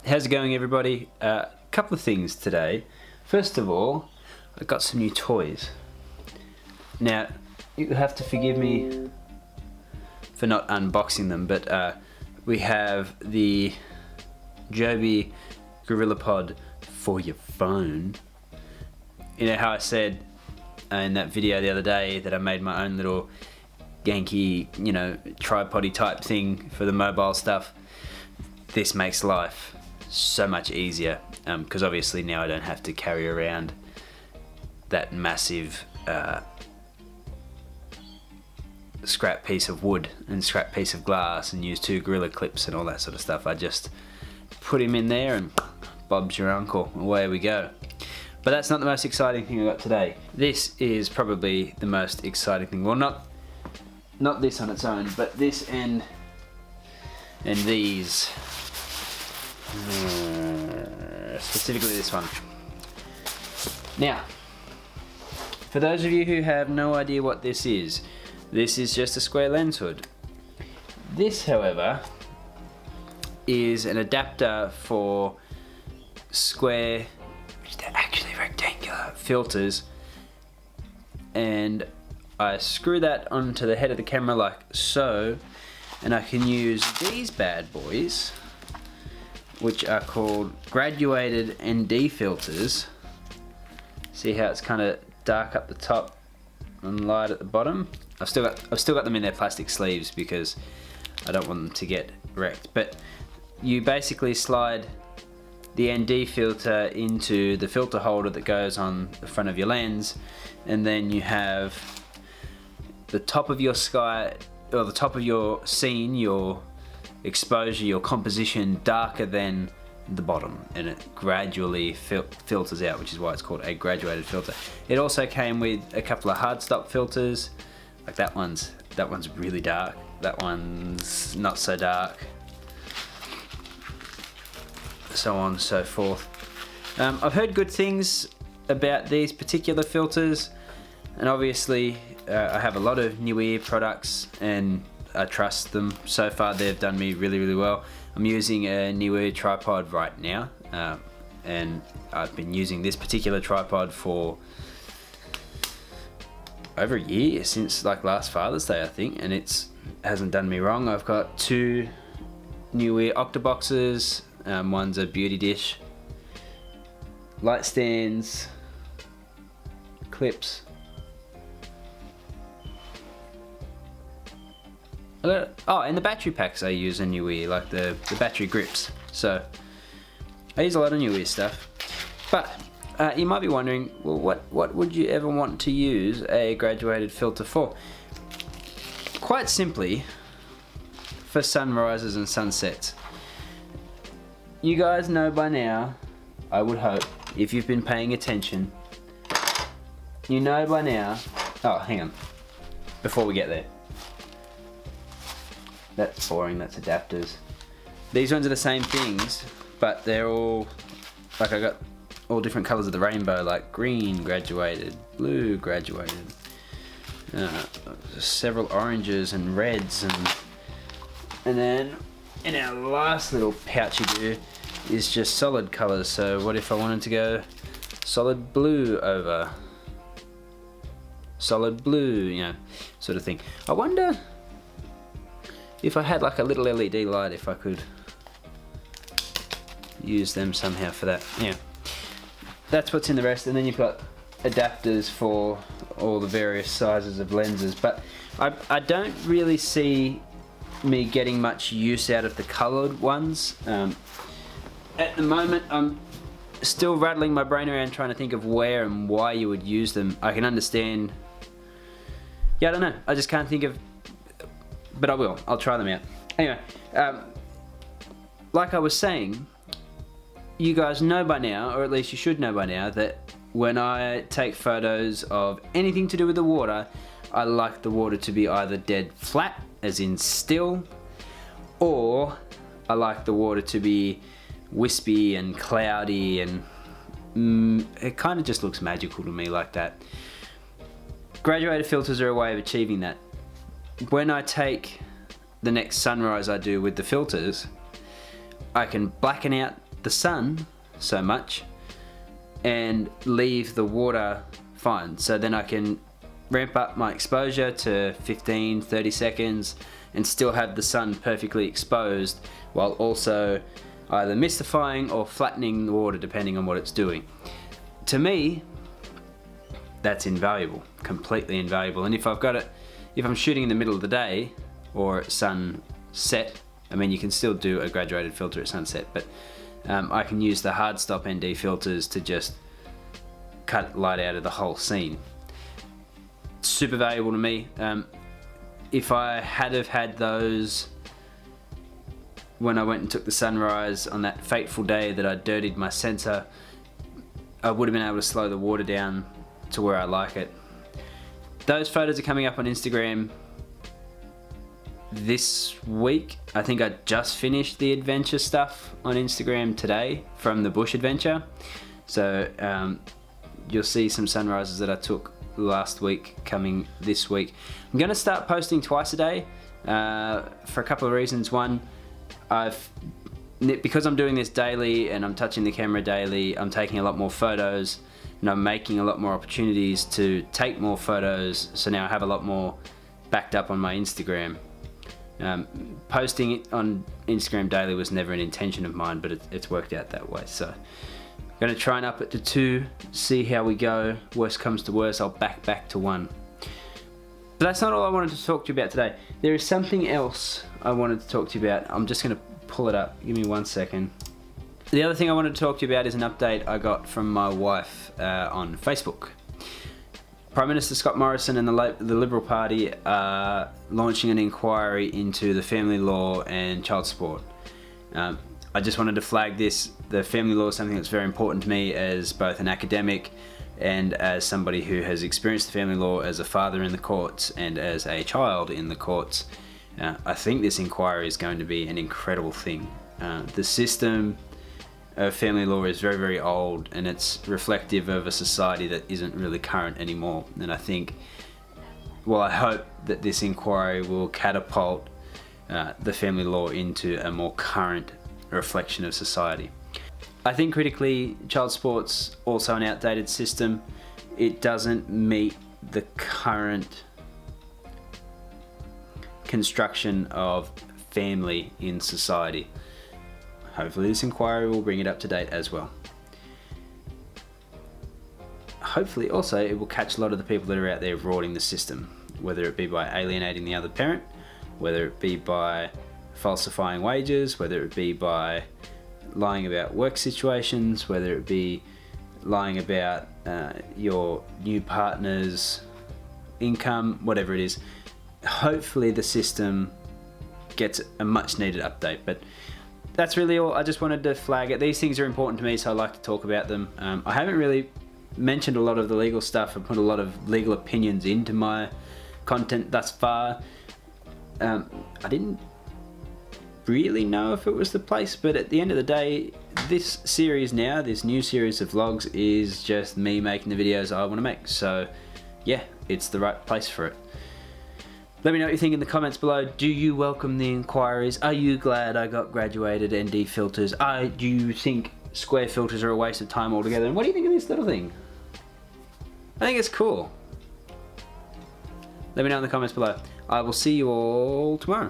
How's it going, everybody? A couple of things today. First of all, I got some new toys. Now, you have to forgive me for not unboxing them, but we have the Joby GorillaPod for your phone. You know how I said in that video the other day that I made my own little Yankee, tripod-y type thing for the mobile stuff? This makes life so much easier because obviously now I don't have to carry around that massive scrap piece of wood and scrap piece of glass and use two Gorilla clips and all that sort of stuff. I just put him in there and Bob's your uncle, away we go. But that's not the most exciting thing I got today. This is probably the most exciting thing. Well, not this on its own, but this and these. Specifically this one. Now, for those of you who have no idea what this is just a square lens hood. This, however, is an adapter for square, actually rectangular filters, and I screw that onto the head of the camera like so, and I can use these bad boys, which are called graduated ND filters. See how it's kind of dark up the top and light at the bottom? I've still got them in their plastic sleeves because I don't want them to get wrecked. But you basically slide the ND filter into the filter holder that goes on the front of your lens, and then you have the top of your sky, or the top of your scene, your exposure, your composition darker than the bottom, and it gradually filters out, which is why it's called a graduated filter. It also came with a couple of hard stop filters, like that one's really dark, that one's not so dark, so on and so forth. I've heard good things about these particular filters, and obviously I have a lot of Neewer products and I trust them. So far they've done me really well. I'm using a Neewer tripod right now, and I've been using this particular tripod for over a year, since like last Father's Day I think, and it hasn't done me wrong. I've got two Neewer Octaboxes, one's a beauty dish, light stands, clips. Oh, and the battery packs I use are Neewer, like the battery grips. So I use a lot of Neewer stuff. But you might be wondering, well, what would you ever want to use a graduated filter for? Quite simply, for sunrises and sunsets. You guys know by now, I would hope, if you've been paying attention, you know by now. Oh, hang on, before we get there. That's boring, that's adapters. These ones are the same things, but they're all, like I got all different colours of the rainbow, like green graduated, blue graduated, several oranges and reds, and then in our last little pouchy do is just solid colours. So what if I wanted to go solid blue over solid blue, sort of thing. I wonder if I had like a little LED light, if I could use them somehow for that. Yeah, that's what's in the rest. And then you've got adapters for all the various sizes of lenses, but I don't really see me getting much use out of the colored ones. At the moment I'm still rattling my brain around trying to think of where and why you would use them. I can understand, I don't know, I just can't think of, but I will. I'll try them out. Anyway, like I was saying, you guys know by now, or at least you should know by now, that when I take photos of anything to do with the water, I like the water to be either dead flat, as in still, or I like the water to be wispy and cloudy, and it kind of just looks magical to me like that. Graduated filters are a way of achieving that. When I take the next sunrise I do with the filters, I can blacken out the sun so much and leave the water fine. So then I can ramp up my exposure to 15, 30 seconds and still have the sun perfectly exposed while also either mystifying or flattening the water depending on what it's doing. To me, that's invaluable, completely invaluable. And if I'm shooting in the middle of the day or at sunset, I mean, you can still do a graduated filter at sunset, but I can use the hard stop ND filters to just cut light out of the whole scene. Super valuable to me. If I had have had those when I went and took the sunrise on that fateful day that I dirtied my sensor, I would have been able to slow the water down to where I like it. Those photos are coming up on Instagram this week. I think I just finished the adventure stuff on Instagram today from the bush adventure. So you'll see some sunrises that I took last week coming this week. I'm going to start posting twice a day for a couple of reasons. One, because I'm doing this daily and I'm touching the camera daily, I'm taking a lot more photos and I'm making a lot more opportunities to take more photos. So now I have a lot more backed up on my Instagram. Posting it on Instagram daily was never an intention of mine, but it's worked out that way. So I'm going to try and up it to 2, see how we go. Worst comes to worst, I'll back to 1. But that's not all I wanted to talk to you about today. There is something else I wanted to talk to you about. I'm just going to pull it up. Give me 1 second. The other thing I wanted to talk to you about is an update I got from my wife on Facebook. Prime Minister Scott Morrison and the Liberal Party are launching an inquiry into the family law and child support. I just wanted to flag this. The family law is something that's very important to me as both an academic and as somebody who has experienced the family law as a father in the courts and as a child in the courts. I think this inquiry is going to be an incredible thing. The system of family law is very, very old, and it's reflective of a society that isn't really current anymore. And I think, well, I hope that this inquiry will catapult the family law into a more current reflection of society. I think critically, child support's also an outdated system. It doesn't meet the current construction of family in society. Hopefully this inquiry will bring it up to date as well. Hopefully also it will catch a lot of the people that are out there rorting the system, whether it be by alienating the other parent, whether it be by falsifying wages, whether it be by lying about work situations, whether it be lying about your new partner's income, whatever it is. Hopefully the system gets a much needed update, but that's really all. I just wanted to flag it. These things are important to me, so I like to talk about them. I haven't really mentioned a lot of the legal stuff and put a lot of legal opinions into my content thus far. I didn't really know if it was the place, but at the end of the day, this series now, this new series of vlogs, is just me making the videos I want to make. So yeah, it's the right place for it. Let me know what you think in the comments below. Do you welcome the inquiries? Are you glad I got graduated ND filters? Do you think square filters are a waste of time altogether? And what do you think of this little thing? I think it's cool. Let me know in the comments below. I will see you all tomorrow.